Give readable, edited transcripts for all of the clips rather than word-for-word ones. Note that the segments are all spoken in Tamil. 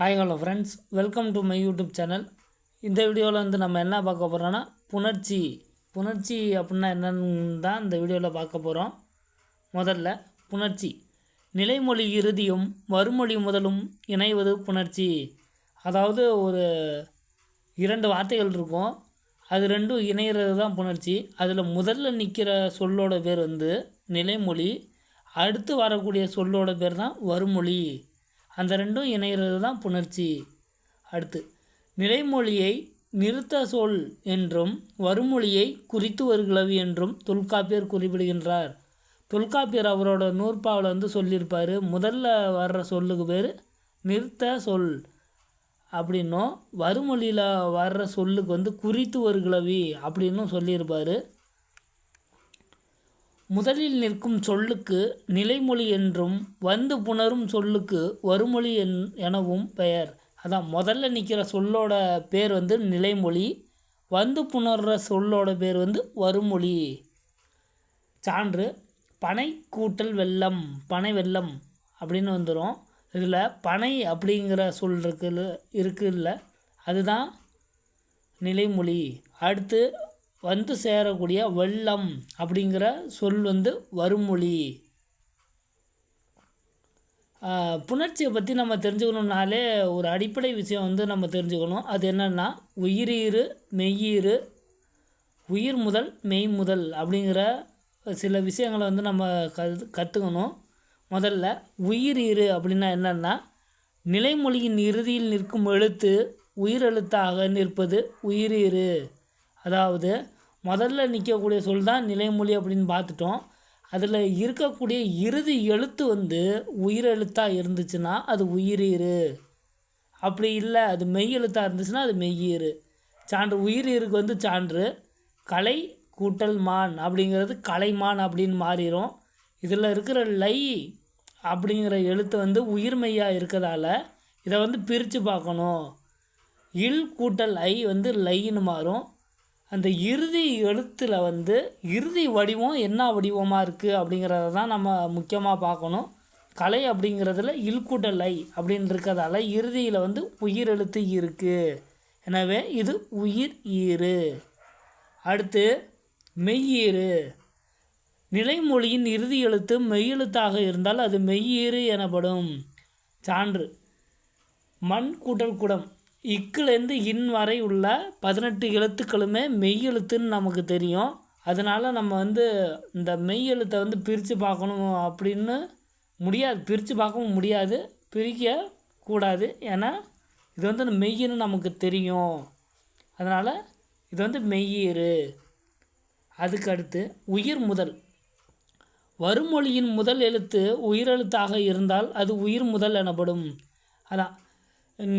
Hi hello friends, welcome to my YouTube channel. இந்த வீடியோவில் வந்து நம்ம என்ன பார்க்க போகிறோன்னா புணர்ச்சி அப்படின்னா என்னன்னு தான் இந்த வீடியோவில் பார்க்க போகிறோம். முதல்ல புணர்ச்சி. நிலைமொழி இறுதியும் வறுமொழி முதலும் இணைவது புணர்ச்சி. அதாவது ஒரு 2 வார்த்தைகள் இருக்கும், அது ரெண்டும் இணைகிறது தான் புணர்ச்சி. அதில் முதல்ல நிற்கிற சொல்லோட பேர் வந்து நிலைமொழி, அடுத்து வரக்கூடிய சொல்லோட பேர் தான் வறுமொழி. அந்த ரெண்டும் இணைகிறது தான் புணர்ச்சி. அடுத்து நிலைமொழியை நிறுத்த சொல் என்றும் வறுமொழியை குறித்து வருகிழவி என்றும் தொல்காப்பியர் குறிப்பிடுகின்றார். தொல்காப்பியர் அவரோட நூற்பாவில் வந்து சொல்லியிருப்பார், முதல்ல வர்ற சொல்லுக்கு பேர் நிறுத்த சொல் அப்படின்னும், வறுமொழியில் வர்ற சொல்லுக்கு வந்து குறித்து வருகிழவி அப்படின்னும் சொல்லியிருப்பார். முதலில் நிற்கும் சொல்லுக்கு நிலைமொழி என்றும் வந்து புணரும் சொல்லுக்கு வறுமொழி எனவும் பெயர். அதான் முதல்ல நிற்கிற சொல்லோட பேர் வந்து நிலைமொழி, வந்து புணர்ற சொல்லோட பேர் வந்து வறுமொழி. சான்று பனை கூட்டல் வெள்ளம், பனை வெள்ளம் அப்படின்னு வந்துடும். இதில் பனை அப்படிங்கிற சொல் இருக்குல்ல, அதுதான் நிலைமொழி. அடுத்து வந்து சேரக்கூடிய வெள்ளம் அப்படிங்கிற சொல் வந்து வறுமொழி. புணர்ச்சியை பற்றி நம்ம தெரிஞ்சுக்கணுன்னாலே ஒரு அடிப்படை விஷயம் வந்து நம்ம தெரிஞ்சுக்கணும். அது என்னென்னா உயிரீறு மெய்யீறு, உயிர் முதல் மெய் முதல் அப்படிங்கிற சில விஷயங்களை வந்து நம்ம கற்றுக்கணும். முதல்ல உயிரீறு அப்படின்னா என்னென்னா, நிலைமொழியின் இறுதியில் நிற்கும் எழுத்து உயிரெழுத்தாக நிற்பது உயிரீறு. அதாவது முதல்ல நிற்கக்கூடிய சொல் தான் நிலைமொழி அப்படின்னு பார்த்துட்டோம். அதில் இருக்கக்கூடிய இறுதி எழுத்து வந்து உயிரெழுத்தாக இருந்துச்சுன்னா அது உயிரீறு. அப்படி இல்லை, அது மெய் எழுத்தாக இருந்துச்சுன்னா அது மெய்யீறு. சான்று உயிரீருக்கு வந்து சான்று கலை கூட்டல் மான் அப்படிங்கிறது கலைமான் அப்படின்னு மாறிடும். இதில் இருக்கிற லை அப்படிங்கிற எழுத்து வந்து உயிர்மெய்யாக இருக்கிறதால இதை வந்து பிரித்து பார்க்கணும். இல் கூட்டல் ஐ வந்து லைன்னு மாறும். அந்த இறுதி எழுத்தில் வந்து இறுதி வடிவம் என்ன வடிவமாக இருக்குது அப்படிங்கிறத தான் நம்ம முக்கியமாக பார்க்கணும். கலை அப்படிங்கிறதுல இல்கூட்டல் ஐ அப்படின்னு இருக்கிறதால இறுதியில் வந்து உயிர் எழுத்து இருக்குது. எனவே இது உயிர் ஈறு. அடுத்து மெய்யீறு. நிலைமொழியின் இறுதி எழுத்து மெய்யெழுத்தாக இருந்தால் அது மெய்யீறு எனப்படும். சான்று மண் கூட்டல் குடம், இக்குலேருந்து இன் வரை உள்ள 18 எழுத்துக்களுமே மெய் எழுத்துன்னு நமக்கு தெரியும். அதனால் நம்ம வந்து இந்த மெய் எழுத்தை வந்து பிரித்து பார்க்கணும் அப்படின்னு முடியாது, பிரித்து பார்க்கவும் முடியாது, பிரிக்கக்கூடாது. ஏன்னா இது வந்து மெய்யின்னு நமக்கு தெரியும். அதனால் இது வந்து மெய்யீறு. அதுக்கு அடுத்து உயிர் முதல். வறுமொழியின் முதல் எழுத்து உயிரெழுத்தாக இருந்தால் அது உயிர் முதல் எனப்படும். அதான்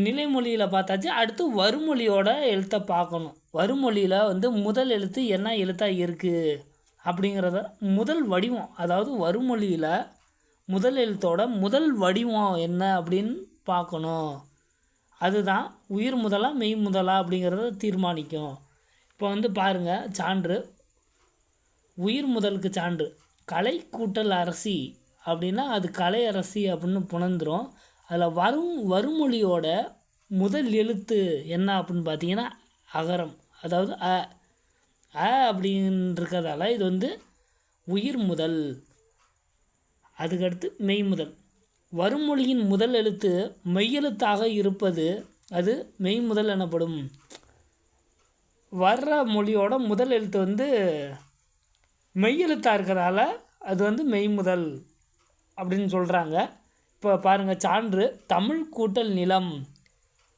நிலைமொழியில் பார்த்தாச்சு. அடுத்து வறுமொழியோட எழுத்தை பார்க்கணும். வறுமொழியில் வந்து முதல் எழுத்து என்ன எழுத்தாக இருக்குது அப்படிங்கிறத முதல் வடிவம், அதாவது வறுமொழியில் முதல் எழுத்தோட முதல் வடிவம் என்ன அப்படின்னு பார்க்கணும். அதுதான் உயிர் முதலா மெய் முதலா அப்படிங்கிறத தீர்மானிக்கும். இப்போ வந்து பாருங்கள், சான்று உயிர் முதலுக்கு சான்று கலை கூட்டல் அரசி அப்படின்னா அது கலை அரசி அப்படின்னு புணர்ந்துடும். அதில் வறுமொழியோட முதல் எழுத்து என்ன அப்படின்னு பார்த்தீங்கன்னா அகரம், அதாவது அ அப்படின்றதால இது வந்து உயிர் முதல். அதுக்கடுத்து மெய் முதல். வறுமொழியின் முதல் எழுத்து மெய்யெழுத்தாக இருப்பது அது மெய் முதல் எனப்படும். வர்ற மொழியோட முதல் எழுத்து வந்து மெய்யெழுத்தாக இருக்கிறதால அது வந்து மெய் முதல் அப்படின்னு சொல்கிறாங்க. இப்போ பாருங்கள், சான்று தமிழ் கூட்டல் நிலம்,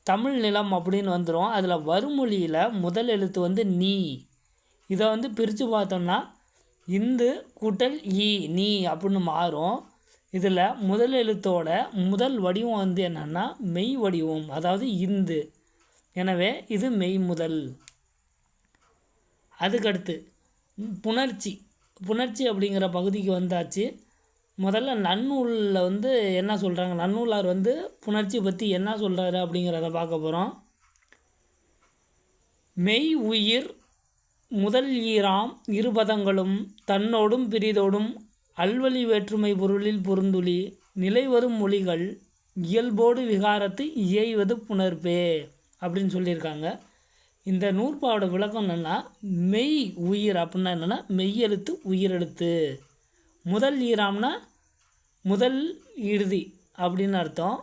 தமிழ் நிலம் அப்படின்னு வந்துடும். அதில் வறுமொழியில் முதல் எழுத்து வந்து நீ. இதை வந்து பிரித்து பார்த்தோம்னா இந்து கூட்டல் ஈ நீ அப்படின்னு மாறும். இதில் முதல் எழுத்தோட முதல் வடிவம் வந்து என்னென்னா மெய் வடிவம், அதாவது இந்து. எனவே இது மெய் முதல். அதுக்கடுத்து புணர்ச்சி அப்படிங்கிற பகுதிக்கு வந்தாச்சு. முதல்ல நன்னூலில் வந்து என்ன சொல்கிறாங்க, நன்னூலார் வந்து புணர்ச்சி பற்றி என்ன சொல்கிறாரு அப்படிங்கிறத பார்க்க போகிறோம். மெய் உயிர் முதல் ஈராம் இருபதங்களும் தன்னோடும் பிரிதோடும் அல்வழி வேற்றுமை பொருளில் பொருந்துளி நிலைவரும் மொழிகள் இயல்போடு விகாரத்து இயைவது புணர்ப்பே அப்படின்னு சொல்லியிருக்காங்க. இந்த நூற்பாவோட விளக்கம் என்னென்னா, மெய் உயிர் அப்படின்னா என்னென்னா மெய்யெழுத்து உயிரெழுத்து. முதல் ஈராம்னா முதல் இறுதி அப்படின்னு அர்த்தம்,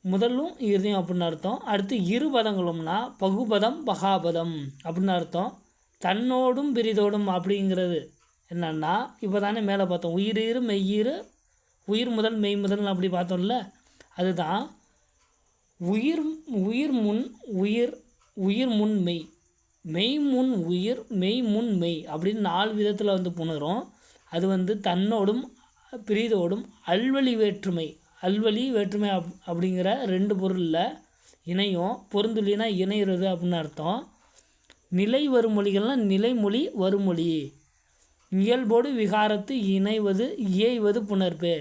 முதலும் இறுதியும் அப்படின்னு அர்த்தம். அடுத்து இரு பதங்களும்னா பகுபதம் பகாபதம் அப்படின்னு அர்த்தம். தன்னோடும் பிரிதோடும் அப்படிங்கிறது என்னென்னா, இப்போ தானே மேலே பார்த்தோம் உயிர் மெய்யீர், உயிர் முதல் மெய் முதல்னு அப்படி பார்த்தோம்ல, அதுதான் உயிர் முன் உயிர், உயிர் முன் மெய், மெய் முன் உயிர், மெய் முன் மெய் அப்படின்னு 4 விதத்தில் வந்து புணரும். அது தன்னோடும் பிரிதோடும் அல்வழி வேற்றுமை, அல்வழி வேற்றுமை அப்படிங்கிற 2 பொருளில் இணையும். பொருந்துலினா இணைகிறது அப்படின்னு அர்த்தம். நிலை வருமொழிகள்னால் நிலைமொழி வருமொழி. இயல்போடு விகாரத்து இணைவது இயைவது புணர்ப்பு.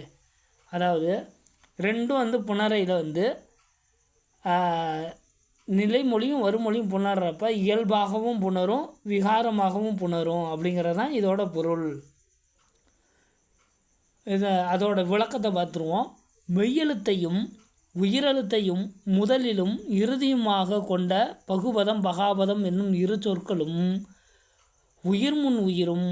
அதாவது ரெண்டும் புணரையில் நிலைமொழியும் வருமொழியும் புணர்றப்ப இயல்பாகவும் புணரும் விகாரமாகவும் புணரும் அப்படிங்கிறது தான் இதோட பொருள். அதோட விளக்கத்தை பார்த்துருவோம். மெய்யெழுத்தையும் உயிரெழுத்தையும் முதலிலும் இறுதியுமாக கொண்ட பகுபதம் பகாபதம் என்னும் இரு சொற்களும் உயிர் முன் உயிரும்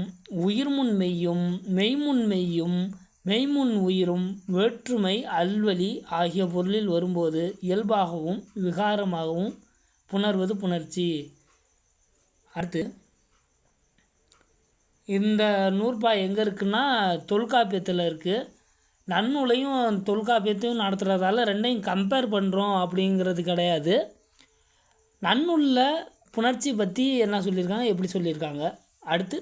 உயிர் முன் மெய்யும் மெய்முன் மெய்யும் மெய்முன் உயிரும் வேற்றுமை அல்வழி ஆகிய பொருளில் வரும்போது இயல்பாகவும் விகாரமாகவும் புணர்வது புணர்ச்சி. அடுத்து இந்த நூற்பா எங்கே இருக்குன்னா தொல்காப்பியத்தில் இருக்குது. நன்னூலையும் தொல்காப்பியத்தையும் நடத்துகிறதால ரெண்டையும் கம்பேர் பண்ணுறோம் அப்படிங்கிறது கிடையாது. நன்னூலில் புணர்ச்சி பற்றி என்ன சொல்லியிருக்காங்க, எப்படி சொல்லியிருக்காங்க. அடுத்து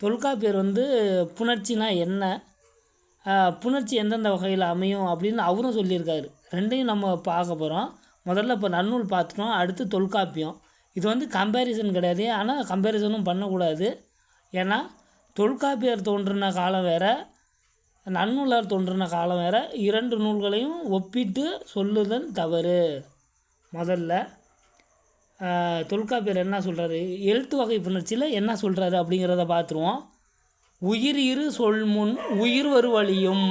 தொல்காப்பியர் புணர்ச்சினா என்ன, புணர்ச்சி எந்தெந்த வகையில் அமையும் அப்படின்னு அவரும் சொல்லியிருக்காரு. ரெண்டையும் நம்ம பார்க்க போகிறோம். முதல்ல இப்போ நன்னூல் பார்த்துட்டோம், அடுத்து தொல்காப்பியம். இது கம்பேரிசன் கிடையாது, ஆனால் கம்பேரிசனும் பண்ணக்கூடாது. ஏன்னா தொல்காப்பியர் தோன்றின காலம் வேறு, நன்னூலார் தோன்றின காலம் வேறு. 2 நூல்களையும் ஒப்பிட்டு சொல்லுதல் தவறு. முதல்ல தொல்காப்பியர் என்ன சொல்கிறாரு, எழுத்து வகை புணர்ச்சியில் என்ன சொல்கிறாரு அப்படிங்கிறத பார்த்துருவோம். உயிர் இரு சொல் முன் உயிர் வரு வழியும்,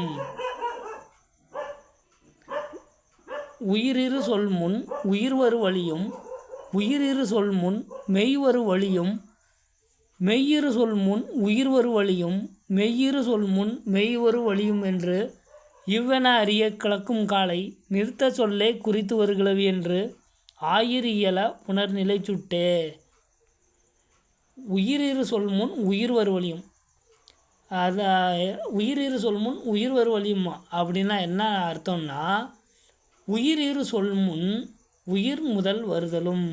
உயிரிரு சொல் முன் உயிர் வரு வழியும், உயிரிரு சொல் முன் மெய் வரு வழியும், மெய்யிரு சொல் முன் உயிர் வரு வழியும், மெய்யிரு சொல் முன் மெய் வரு வழியும் என்று இவ்வென அறிய கிளக்கும் காலை நிறுத்த சொல்லே குறித்து வருகிழவி என்று ஆயிர் இயல புனர்நிலை சுட்டே. உயிரிரு சொல் முன் உயிர் வரு வழியும், அது உயிரிரு சொல் முன் உயிர் வரு வழியும் அப்படின்னா என்ன அர்த்தம்னா, உயிரிரு சொல் முன் உயிர் முதல் வருதலும்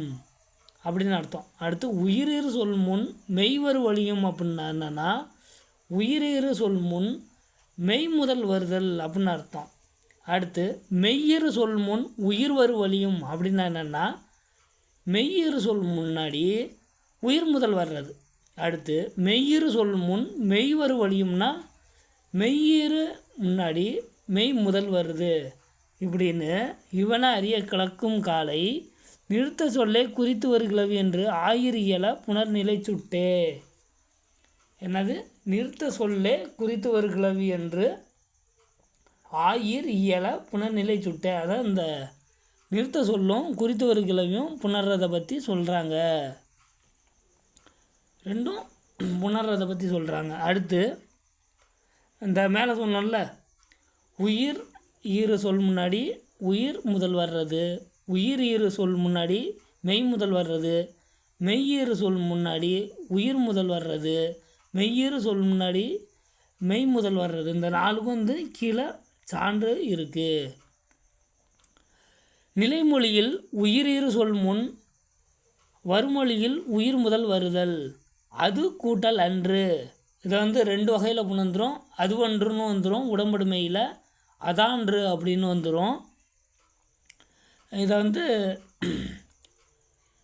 அப்படின்னு அர்த்தம். அடுத்து உயிரிரு சொல் முன் மெய் வரு வழியும் அப்படின்னா என்னென்னா, உயிரிரு சொல் முன் மெய் முதல் வருதல் அப்படின்னு அர்த்தம். அடுத்து மெய்யிரு சொல் முன் உயிர் வரு வழியும் அப்படின்னா என்னென்னா, மெய்யிரு சொல் முன்னாடி உயிர் முதல் வர்றது. அடுத்து மெய்யிரு சொல் முன் மெய் வரு வழியும்னா மெய்யிரு முன்னாடி மெய் முதல் வருது இப்படின்னு இவனை அறிய கிளக்கும் காலை நிறுத்த சொல்லே குறித்து வருகிழவி என்று ஆயிர் இயல புனர்நிலை சுட்டே. என்னது, நிறுத்த சொல்லே குறித்து வருகிழவி என்று ஆயிர் இயல புனர்நிலை சுட்டே. அதான் இந்த நிறுத்த சொல்லும் குறித்து வருகிழவியும் புணர்றதை பற்றி சொல்கிறாங்க, ரெண்டும் புணர்றதை பற்றி சொல்கிறாங்க. அடுத்து இந்த மேலே சொன்னோம்ல, உயிர் ஈறு சொல் முன்னாடி உயிர் முதல் வர்றது, உயிர் ஈறு சொல் முன்னாடி மெய் முதல் வர்றது, மெய்யீறு சொல் முன்னாடி உயிர் முதல் வர்றது, மெய்யீறு சொல் முன்னாடி மெய் முதல் வர்றது. இந்த 4க்கும் கீழே சான்று இருக்குது. நிலைமொழியில் உயிரீறு சொல் முன் வருமொழியில் உயிர் முதல் வருதல், அது கூட்டல் அன்று. இதை 2 வகையில் புணர்ந்துடும். அது ஒன்றுன்னு வந்துடும், உடம்படுமையில் அதான்று அப்படின்னு வந்துடும். இதை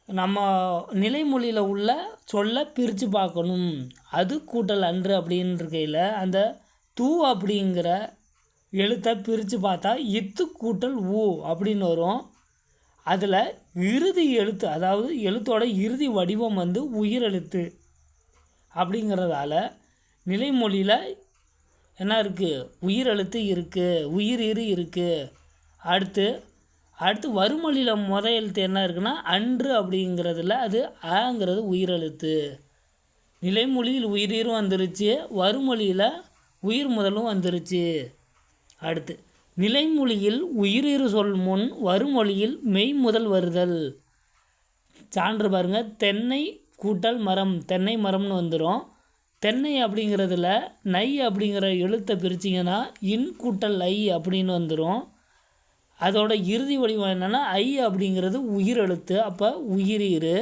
நம்ம நிலைமொழியில் உள்ள சொல்ல பிரித்து பார்க்கணும். அது கூட்டல் அன்று அப்படின்னு இருக்கையில் அந்த தூ அப்படிங்கிற எழுத்தை பிரித்து பார்த்தா இத்து கூட்டல் ஊ அப்படின்னு வரும். அதில் இறுதி எழுத்து, அதாவது எழுத்தோட இறுதி வடிவம் உயிரெழுத்து அப்படிங்கிறதால நிலைமொழியில் என்ன இருக்குது, உயிரெழுத்து இருக்குது, உயிர் இருக்குது. அடுத்து வறுமொழியில் முதல் எழுத்து என்ன இருக்குன்னா அன்று அப்படிங்கிறதுல அது ஆங்கிறது உயிரெழுத்து. நிலைமொழியில் உயிரும் வந்துருச்சு, வறுமொழியில் உயிர் முதலும் வந்துருச்சு. அடுத்து நிலைமொழியில் உயிரிரு சொல் முன் வறுமொழியில் மெய் முதல் வருதல். சான்று பாருங்கள், தென்னை கூட்டல் மரம், தென்னை மரம்னு வந்துடும். தென்னை அப்படிங்கிறதுல நை அப்படிங்கிற எழுத்தை பிரிச்சிங்கன்னா இன் கூட்டல் ஐ அப்படின்னு வந்துடும். அதோட இறுதி வடிவம் என்னென்னா ஐ அப்படிங்கிறது உயிர் எழுத்து, அப்போ உயிரீரு.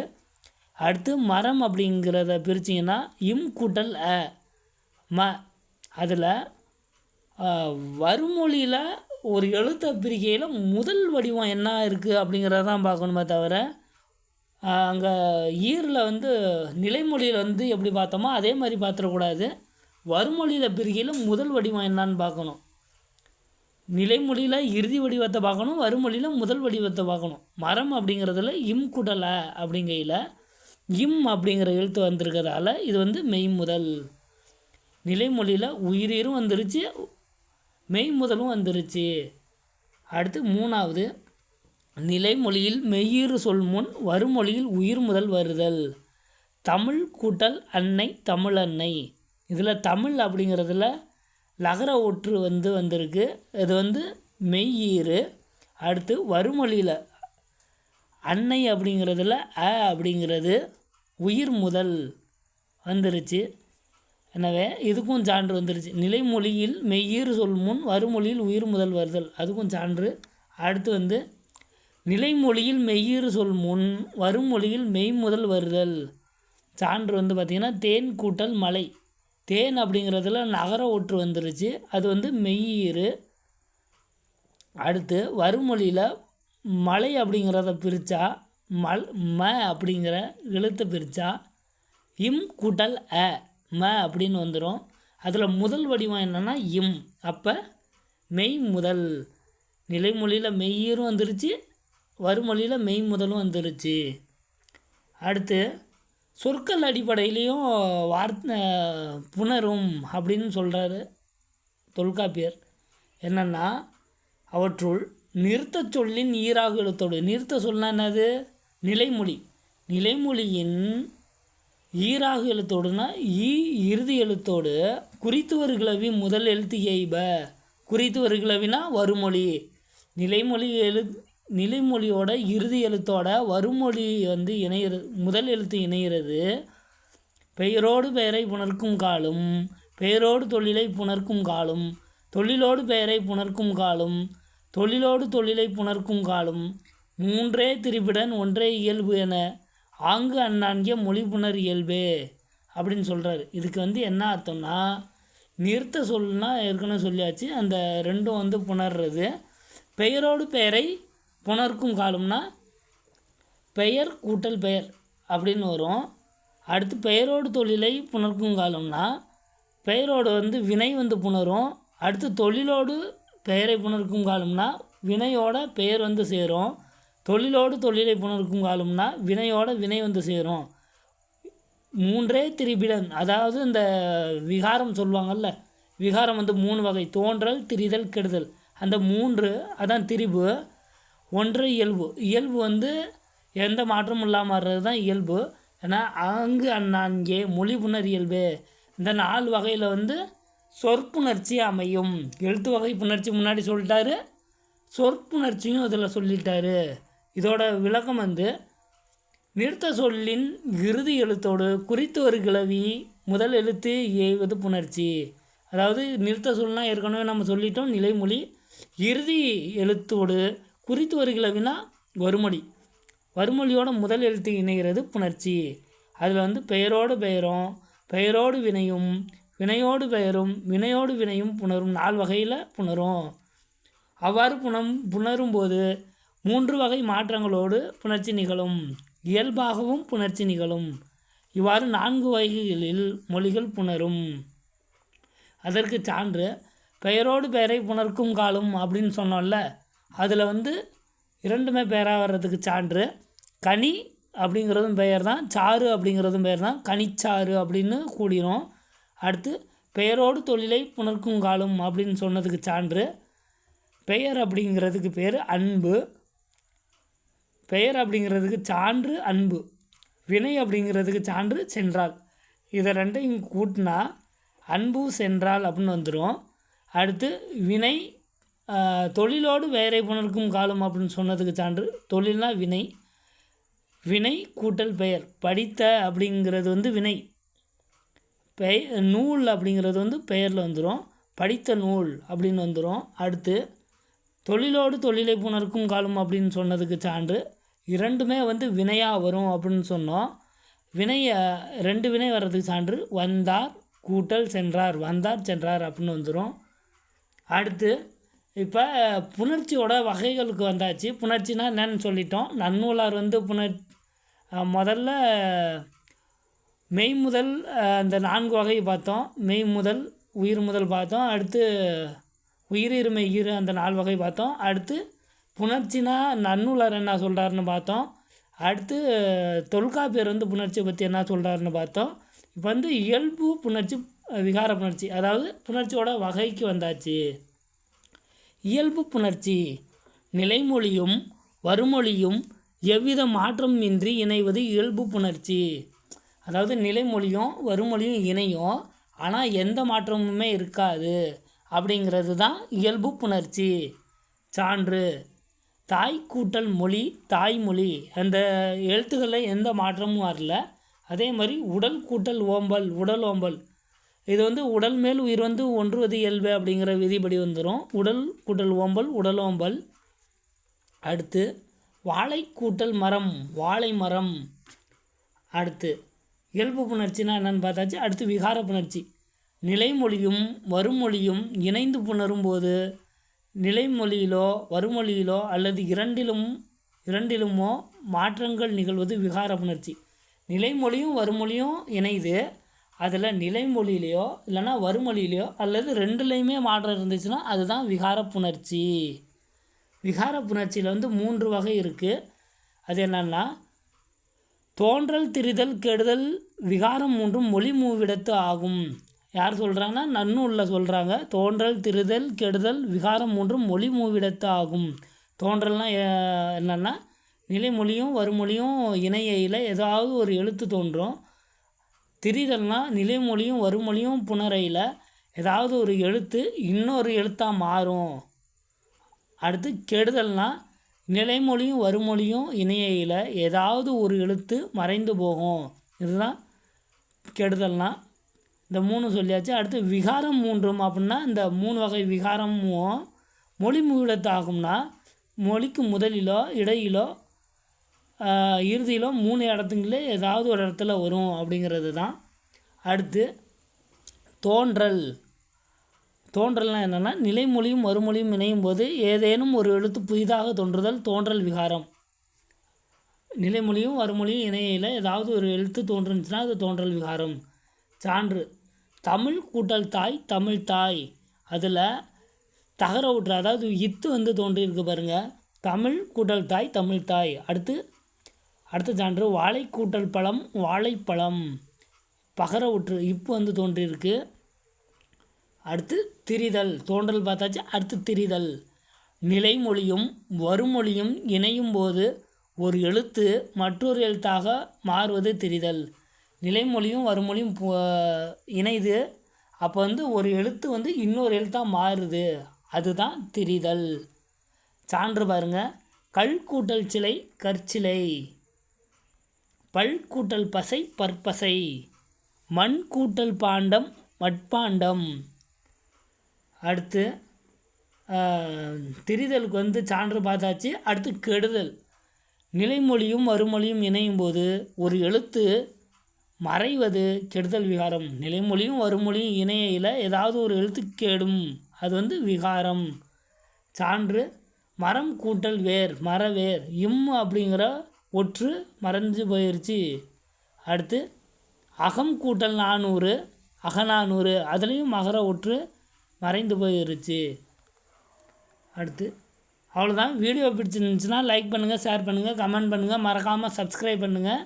அடுத்து மரம் அப்படிங்கிறத பிரிச்சிங்கன்னா இம் கூட்டல் அ ம. அதில் வறுமொழியில் ஒரு எழுத்தை பிரிக்கையில் முதல் வடிவம் என்ன இருக்குது அப்படிங்கிறத தான் பார்க்கணுமே தவிர, அங்கே ஈரில் நிலைமொழியில் எப்படி பார்த்தோமோ அதே மாதிரி பார்த்துடக்கூடாது. வறுமொழியில் பிரிக்கையில் முதல் வடிவம் என்னான்னு பார்க்கணும். நிலைமொழியில் இறுதி வடிவத்தை பார்க்கணும், வறுமொழியில் முதல் வடிவத்தை பார்க்கணும். மரம் அப்படிங்கிறதுல இம் கூட்டல் அ அப்படிங்கையில் இம் அப்படிங்கிற எழுத்து வந்திருக்கிறதால இது மெய் முதல். நிலைமொழியில் உயிரும் வந்துருச்சு, மெய் முதலும் வந்துருச்சு. அடுத்து மூணாவது, நிலைமொழியில் மெய்யிரு சொல் முன் வறுமொழியில் உயிர் முதல் வருதல். தமிழ் கூட்டல் அன்னை, தமிழ் அன்னை. இதில் தமிழ் அப்படிங்கிறதுல லகர ஒற்று வந்திருக்கு, இது மெய்யீரு. அடுத்து வறுமொழியில் அன்னை அப்படிங்கிறதுல அ அப்படிங்கிறது உயிர் முதல் வந்துருச்சு. எனவே இதுக்கும் சான்று வந்துருச்சு. நிலைமொழியில் மெய்யீர் சொல் முன் வறுமொழியில் உயிர் முதல் வருதல், அதுக்கும் சான்று. அடுத்து நிலைமொழியில் மெய்யீர் சொல் முன் வறுமொழியில் மெய் முதல் வருதல். சான்று பார்த்திங்கன்னா தேன் கூட்டல் மலை. தேன் அப்படிங்கிறதுல நகர ஒற்று வந்துருச்சு, அது மெய்யீர். அடுத்து வறுமொழியில் மலை அப்படிங்கிறத பிரித்தா ம அப்படிங்கிற எழுத்தை பிரித்தா இம் கூட்டல் அ ம அப்படின்னு வந்துடும். அதில் முதல் வடிவம் என்னென்னா இம், அப்போ மெய் முதல். நிலைமொழியில் மெய்யீரும் வந்துருச்சு, வறுமொழியில் மெய் முதலும் வந்துருச்சு. அடுத்து சொற்கள் அடிப்படையிலையும் புணரும் அப்படின்னு சொல்கிறாரு தொல்காப்பியர். என்னென்னா அவற்றுள் நிறுத்த சொல்லின் ஈராகு எழுத்தோடு, நிறுத்த சொல்னா என்னது, நிலைமொழி. நிலைமொழியின் ஈராகு எழுத்தோடுனா இறுதி எழுத்தோடு குறித்து வருகிழவி முதல் எழுத்து எய்ப. குறித்து வருகிழவினா வறுமொழி. நிலைமொழியோட இறுதி எழுத்தோட வறுமொழி இணையிறது, முதல் எழுத்து இணைகிறது. பெயரோடு பெயரை புணர்க்கும் காலும், பெயரோடு தொழிலை புணர்க்கும் காலும், தொழிலோடு பெயரை புணர்க்கும் காலும், தொழிலோடு தொழிலை புணர்க்கும் காலும், மூன்றே திரிபிடன் ஒன்றே இயல்பு என ஆங்கு அந்நான்கிய மொழி புணர் இயல்பே அப்படின்னு சொல்கிறாரு. இதுக்கு என்ன அர்த்தம்னா, நிறுத்த சொல்லுனா ஏற்கனவே சொல்லியாச்சு, அந்த ரெண்டும் புணர்றது. பெயரோடு பெயரை புணர்க்கும் காலம்னா பெயர் கூட்டல் பெயர் அப்படின்னு வரும். அடுத்து பெயரோடு தொழிலை புணர்க்கும் காலம்னா பெயரோடு வினை புணரும். அடுத்து தொழிலோடு பெயரை புணர்க்கும் காலம்னா வினையோட பெயர் சேரும். தொழிலோடு தொழிலை புணர்க்கும் காலம்னா வினையோட வினை சேரும். மூன்றே திரிபிடன், அதாவது இந்த விகாரம் சொல்லுவாங்கள்ல, விகாரம் 3 வகை: தோன்றல், திரிதல், கெடுதல். அந்த 3 அதான் திரிபு. ஒன்று இயல்பு. இயல்பு எந்த மாற்றமும் இல்லாமல் வர்றது தான் இயல்பு. ஏன்னா ஆங்கு அந்நான்கே மொழி புணர் இயல்பு. இந்த 4 வகையில் சொற்புணர்ச்சி அமையும். எழுத்து வகை புணர்ச்சி முன்னாடி சொல்லிட்டாரு, சொற்புணர்ச்சியும் இதில் சொல்லிட்டாரு. இதோட விளக்கம் நிறுத்த சொல்லின் இறுதி எழுத்தோடு குறித்து ஒரு கிளவி முதல் எழுத்து ஏய்வது புணர்ச்சி. அதாவது நிறுத்த சொல்னால் ஏற்கனவே நம்ம சொல்லிட்டோம், நிலைமொழி. இறுதி எழுத்தோடு குறித்து ஒரு கிளவினா வறுமொழி. வறுமொழியோட முதல் எழுத்து இணைகிறது புணர்ச்சி. அதில் பெயரோடு பெயரும், பெயரோடு வினையும், வினையோடு பெயரும், வினையோடு வினையும் புணரும். 4 வகையில் புணரும். அவ்வாறு புணரும்போது 3 வகை மாற்றங்களோடு புணர்ச்சி நிகழும். இயல்பாகவும் புணர்ச்சி நிகழும். இவ்வாறு 4 வகைகளில் மொழிகள் புணரும். அதற்கு சான்று பெயரோடு பெயரை புணர்க்கும் காலம் அப்படின்னு சொன்னோம்ல, அதில் 2மே பெயராக வர்றதுக்கு சான்று கனி அப்படிங்கிறதும் பெயர் தான், சாறு அப்படிங்கிறதும் பெயர் தான். கனிச்சாறு அப்படின்னு கூடிரும். அடுத்து பெயரோடு தொழிலை புணர்க்கும் காலம் அப்படின்னு சொன்னதுக்கு சான்று. பெயர் அப்படிங்கிறதுக்கு பேர் அன்பு. பெயர் அப்படிங்கிறதுக்கு சான்று அன்பு. வினை அப்படிங்கிறதுக்கு சான்று சென்றால். இதை ரெண்டையும் கூட்டினா அன்பு சென்றால் அப்படின்னு வந்துடும். அடுத்து வினை தொழிலோடு வேரை புணர்க்கும் காலம் அப்படின்னு சொன்னதுக்கு சான்று. தொழில்னா வினை. வினை கூட்டல் பெயர். படித்த அப்படிங்கிறது வந்து வினை. நூல் அப்படிங்கிறது வந்து பெயரில் வந்துடும். படித்த நூல் அப்படின்னு வந்துடும். அடுத்து தொழிலோடு தொழிலை புணர்க்கும் காலம் அப்படின்னு சொன்னதுக்கு சான்று. இரண்டுமே வந்து வினையாக வரும் அப்படின்னு சொன்னோம். வினையை 2 வினை வர்றதுக்கு சான்று வந்தார் கூட்டல் சென்றார். வந்தார் சென்றார் அப்படின்னு வந்துடும். அடுத்து இப்போ புணர்ச்சியோட வகைகளுக்கு வந்தாச்சு. புணர்ச்சினா என்னன்னு சொல்லிட்டோம். நன்னூலார் வந்து முதல்ல மெய் முதல் அந்த 4 வகை பார்த்தோம். மெய் முதல் உயிர் முதல் பார்த்தோம். அடுத்து உயிர் மெய்யிரு அந்த 4 வகை பார்த்தோம். அடுத்து புணர்ச்சினா நன்னூலார் என்ன சொல்கிறாருன்னு பார்த்தோம். அடுத்து தொல்காப்பியர் வந்து புணர்ச்சியை பற்றி என்ன சொல்கிறாருன்னு பார்த்தோம். இப்போ வந்து இயல்பு புணர்ச்சி, விகார புணர்ச்சி, அதாவது புணர்ச்சியோட வகைக்கு வந்தாச்சு. இயல்பு புணர்ச்சி நிலைமொழியும் வருமொழியும் எவ்வித மாற்றம் இன்றி இணைவது இயல்பு புணர்ச்சி. அதாவது நிலைமொழியும் வருமொழியும் இணையும், ஆனால் எந்த மாற்றமுமே இருக்காது அப்படிங்கிறது தான் இயல்பு புணர்ச்சி. சான்று தாய் கூட்டல் மொழி தாய்மொழி. அந்த எழுத்துக்களில் எந்த மாற்றமும் வரல. அதே மாதிரி உடல் கூட்டல் ஓம்பல் உடல் ஓம்பல். இது வந்து உடல் மேல் உயிர் வந்து ஒன்றுவது இயல்பு அப்படிங்கிற விதிப்படி வந்துடும். உடல் கூட்டல் ஓம்பல் உடல் ஓம்பல். அடுத்து வாழை கூட்டல் மரம் வாழை மரம். அடுத்து இயல்பு புணர்ச்சினா என்னென்னு பார்த்தாச்சு. அடுத்து விகார புணர்ச்சி நிலைமொழியும் வருமொழியும் இணைந்து புணரும் போது நிலைமொழியிலோ வருமொழியிலோ அல்லது இரண்டிலுமோ மாற்றங்கள் நிகழ்வது விகார புணர்ச்சி. நிலைமொழியும் வருமொழியும் இணைது, அதில் நிலைமொழியிலையோ இல்லைனா வருமொழியிலையோ அல்லது 2லையுமே மாற்றம் இருந்துச்சுன்னா அதுதான் விகார புணர்ச்சி. விகார புணர்ச்சியில் வந்து 3 வகை இருக்குது. அது என்னென்னா தோன்றல் திரிதல் கெடுதல் விகாரம் 3 மொழி மூவிடத்து ஆகும். யார் சொல்கிறாங்கன்னா நன்னூலில் சொல்கிறாங்க. தோன்றல் திரிதல் கெடுதல் விகாரம் 3 மொழி மூவிடத்து ஆகும். தோன்றல்னால் என்னென்னா நிலைமொழியும் வருமொழியும் இணையையில் ஏதாவது ஒரு எழுத்து தோன்றும். திரிதல்னால் நிலைமொழியும் வருமொழியும் புணரையில் ஏதாவது ஒரு எழுத்து இன்னொரு எழுத்தாக மாறும். அடுத்து கெடுதல்னால் நிலைமொழியும் வருமொழியும் இணையையில் ஏதாவது ஒரு எழுத்து மறைந்து போகும். இதுதான் கெடுதல்னால். இந்த 3 சொல்லியாச்சு. அடுத்து விகாரம் 3 அப்படின்னா இந்த 3 வகை விகாரமும் மொழி மூவிடத்து ஆகும்னா மொழிக்கு முதலிலோ இடையிலோ இறுதியிலோ 3 இடத்துங்களே ஏதாவது ஒரு இடத்துல வரும் அப்படிங்கிறது தான். அடுத்து தோன்றல்னால் என்னென்னா நிலைமொழியும் மறுமொழியும் இணையும் போது ஏதேனும் ஒரு எழுத்து புதிதாக தோன்றுதல் தோன்றல் விகாரம். நிலைமொழியும் வருமொழியும் இணையில் ஏதாவது ஒரு எழுத்து தோன்றுச்சுன்னா அது தோன்றல் விகாரம். சான்று தமிழ் கூட்டல் தாய் தமிழ் தாய். அதில் தகர ஊற்று அதாவது இத்து வந்து தோன்றியிருக்கு பாருங்கள். தமிழ் கூட்டல் தாய் தமிழ் தாய். அடுத்த சான்று வாழை கூட்டல் பழம் வாழைப்பழம். பகர ஊற்று இப்பு வந்து தோன்றியிருக்கு. அடுத்து திரிதல் தோன்றல் பார்த்தாச்சு. அடுத்து திரிதல் நிலைமொழியும் வருமொழியும் இணையும் போது ஒரு எழுத்து மற்றொரு எழுத்தாக மாறுவது திரிதல். நிலைமொழியும் வருமொழியும் இணைது, அப்போ வந்து ஒரு எழுத்து வந்து இன்னொரு எழுத்தாக மாறுது, அதுதான் திரிதல். சான்று பாருங்கள். கல் கூட்டல் சிலை கற்சிலை. பல் கூட்டல் பசை பற்பசை. மண் கூட்டல் பாண்டம் மட்பாண்டம். அடுத்து திரிதலுக்கு வந்து சான்று பார்த்தாச்சு. அடுத்து கெடுதல் நிலைமொழியும் வருமொழியும் இணையும் போது ஒரு எழுத்து மறைவது கெடுதல் விகாரம். நிலைமொழியும் வருமொழியும் இணையில் ஏதாவது ஒரு எழுத்து கெடும், அது வந்து விகாரம். சான்று மரம் கூட்டல் வேர் மரவேர். அப்படிங்கிற ஒற்று மறைஞ்சு போயிடுச்சு. அடுத்து அகம் கூட்டல் 400 அகநானூறு. அதுலேயும் மகர ஒற்று மறைந்து போயிடுச்சு. அடுத்து அவ்வளோதான். வீடியோ பிடிச்சிருந்துச்சுன்னா லைக் பண்ணுங்கள், ஷேர் பண்ணுங்கள், கமெண்ட் பண்ணுங்கள், மறக்காமல் சப்ஸ்கிரைப் பண்ணுங்கள்.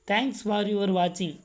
தேங்க்ஸ் ஃபார் யுவர் வாட்சிங்.